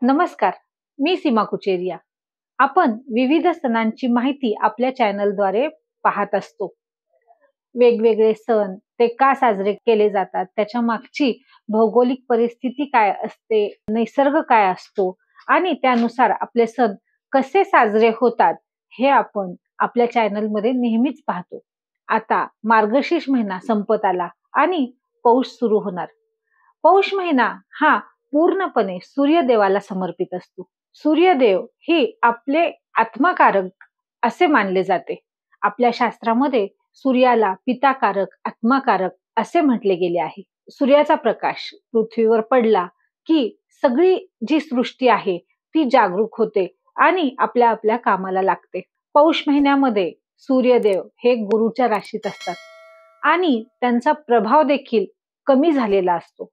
नमस्कार, मी सीमा कुचेरिया. आपण विविध सणांची माहिती आपल्या चॅनलद्वारे पाहत असतो. वेगवेगळे सण ते का साजरे केले जातात, त्याच्या मागची भौगोलिक परिस्थिती काय असते, निसर्ग काय असतो आणि त्यानुसार आपले सण कसे साजरे होतात, हे आपण आपल्या चॅनलमध्ये नेहमीच पाहतो. आता मार्गशीर्ष महिना संपत आला आणि पौष सुरू होणार. पौष महिना हा पूर्णपणे सूर्यदेवाला समर्पित असतो. सूर्यदेव हे आपले आत्माकारक असे मानले जाते. आपल्या शास्त्रामध्ये सूर्याला पिताकारक, आत्माकारक असे म्हटले गेले आहे. सूर्याचा प्रकाश पृथ्वीवर पडला की सगळी जी सृष्टी आहे ती जागरूक होते आणि आपल्या आपल्या कामाला लागते. पौष महिन्यामध्ये सूर्यदेव हे गुरूच्या राशीत असतात आणि त्यांचा प्रभाव देखील कमी झालेला असतो.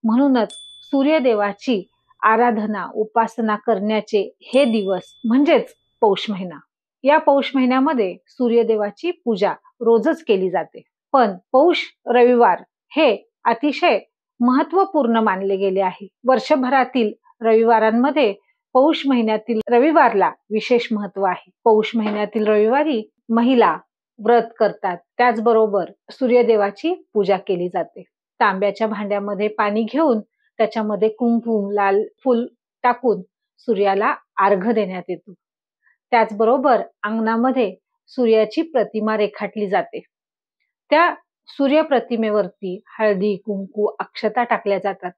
म्हणूनच सूर्यदेवाची आराधना, उपासना करण्याचे हे दिवस म्हणजेच पौष महिना. या पौष महिन्यामध्ये सूर्यदेवाची पूजा रोजच केली जाते. पण पौष रविवार हे अतिशय महत्त्वपूर्ण मानले गेले आहे. वर्षभरातील रविवारांमध्ये पौष महिन्यातील रविवारला विशेष महत्त्व आहे. पौष महिन्यातील रविवारी महिला व्रत करतात. त्याचबरोबर सूर्यदेवाची पूजा केली जाते. तांब्याच्या भांड्यामध्ये पाणी घेऊन त्याच्यामध्ये कुंकुम, लाल फूल टाकून सूर्याला अर्घ्य देण्यात येतो. त्याचबरोबर अंगणामध्ये सूर्याची प्रतिमा रेखाटली जाते. त्या सूर्य प्रतिमेवरती हळदी, कुंकू, अक्षता टाकल्या जातात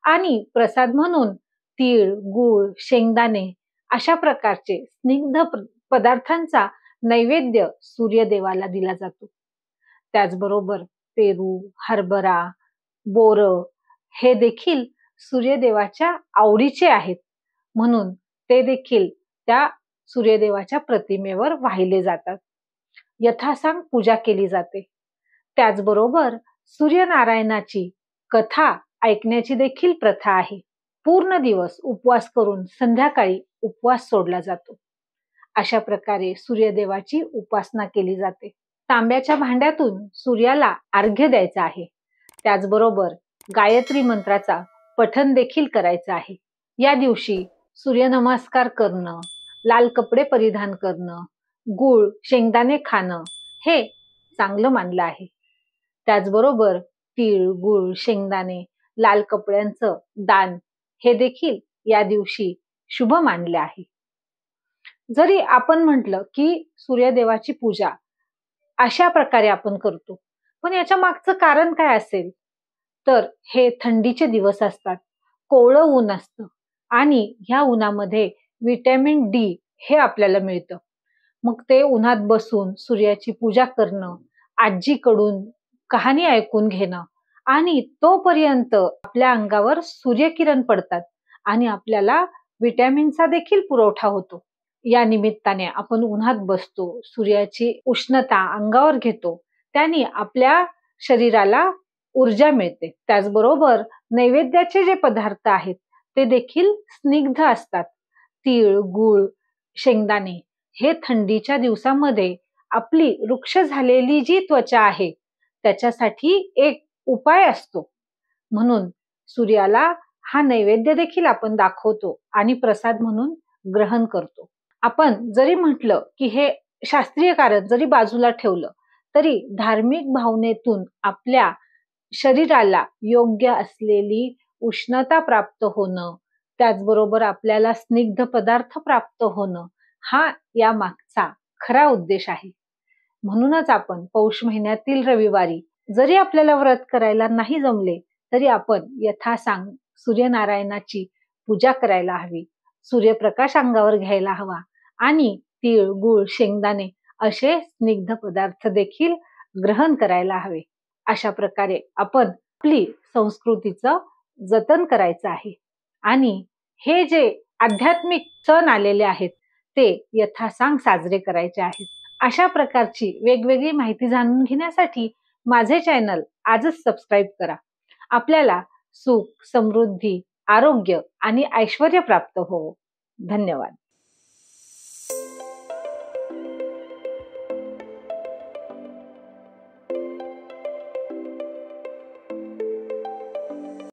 आणि प्रसाद म्हणून तीळ, गूळ, शेंगदाणे अशा प्रकारचे स्निग्ध पदार्थांचा नैवेद्य सूर्यदेवाला दिला जातो. त्याचबरोबर पेरू, हरभरा, बोर हे देखील सूर्यदेवाच्या आवडीचे आहेत, म्हणून ते देखील त्या सूर्यदेवाच्या प्रतिमेवर वाहिले जातात. यथासांग पूजा केली जाते. त्याचबरोबर सूर्यनारायणाची कथा ऐकण्याची देखील प्रथा आहे. पूर्ण दिवस उपवास करून संध्याकाळी उपवास सोडला जातो. अशा प्रकारे सूर्यदेवाची उपासना केली जाते. तांब्याच्या भांड्यातून सूर्याला अर्घ्य द्यायचा आहे. त्याचबरोबर गायत्री मंत्राचा पठण देखील करायचं आहे. या दिवशी सूर्यनमस्कार करणं, लाल कपडे परिधान करणं, गूळ, शेंगदाणे खाणं हे चांगलं मानलं आहे. त्याचबरोबर तीळ, गूळ, शेंगदाणे, लाल कपड्यांचं दान हे देखील या दिवशी शुभ मानले आहे. जरी आपण म्हटलं की सूर्यदेवाची पूजा अशा प्रकारे आपण करतो, पण याच्या मागचं कारण काय असेल, तर हे थंडीचे दिवस असतात, कोवळं ऊन असतं आणि ह्या उन्हामध्ये व्हिटॅमिन डी हे आपल्याला मिळतं. मग ते उन्हात बसून सूर्याची पूजा करणं, आजीकडून कहाणी ऐकून घेणं आणि तोपर्यंत आपल्या अंगावर सूर्यकिरण पडतात आणि आपल्याला व्हिटॅमिनचा देखील पुरवठा होतो. या निमित्ताने आपण उन्हात बसतो, सूर्याची उष्णता अंगावर घेतो, त्याने आपल्या शरीराला ऊर्जा मिळते. त्याचबरोबर नैवेद्याचे जे पदार्थ आहेत ते देखील स्निग्ध असतात. तीळ, गूळ, शेंगदाणे हे थंडीच्या दिवसामध्ये आपली रुक्ष झालेली जी त्वचा आहे त्याच्यासाठी एक उपाय असतो. म्हणून सूर्याला हा नैवेद्य देखील आपण दाखवतो आणि प्रसाद म्हणून ग्रहण करतो. आपण जरी म्हटलं की हे शास्त्रीय कारण जरी बाजूला ठेवलं तरी धार्मिक भावनेतून आपल्या शरीराला योग्य असलेली उष्णता प्राप्त होणं, त्याचबरोबर आपल्याला स्निग्ध पदार्थ प्राप्त होणं हा या मागचा खरा उद्देश आहे. म्हणूनच आपण पौष महिन्यातील रविवारी जरी आपल्याला व्रत करायला नाही जमले तरी आपण यथासांग सूर्यनारायणाची पूजा करायला हवी. सूर्यप्रकाश अंगावर घ्यायला हवा आणि तीळ, गूळ, शेंगदाणे असे स्निग्ध पदार्थ देखील ग्रहण करायला हवे. अशा प्रकारे आपण आपली संस्कृतीचं जतन करायचं आहे आणि हे जे आध्यात्मिक सण आलेले आहेत ते यथासांग साजरे करायचे आहेत. अशा प्रकारची वेगवेगळी माहिती जाणून घेण्यासाठी माझे चॅनल आजच सबस्क्राईब करा. आपल्याला सुख, समृद्धी, आरोग्य आणि ऐश्वर्य प्राप्त हो. धन्यवाद.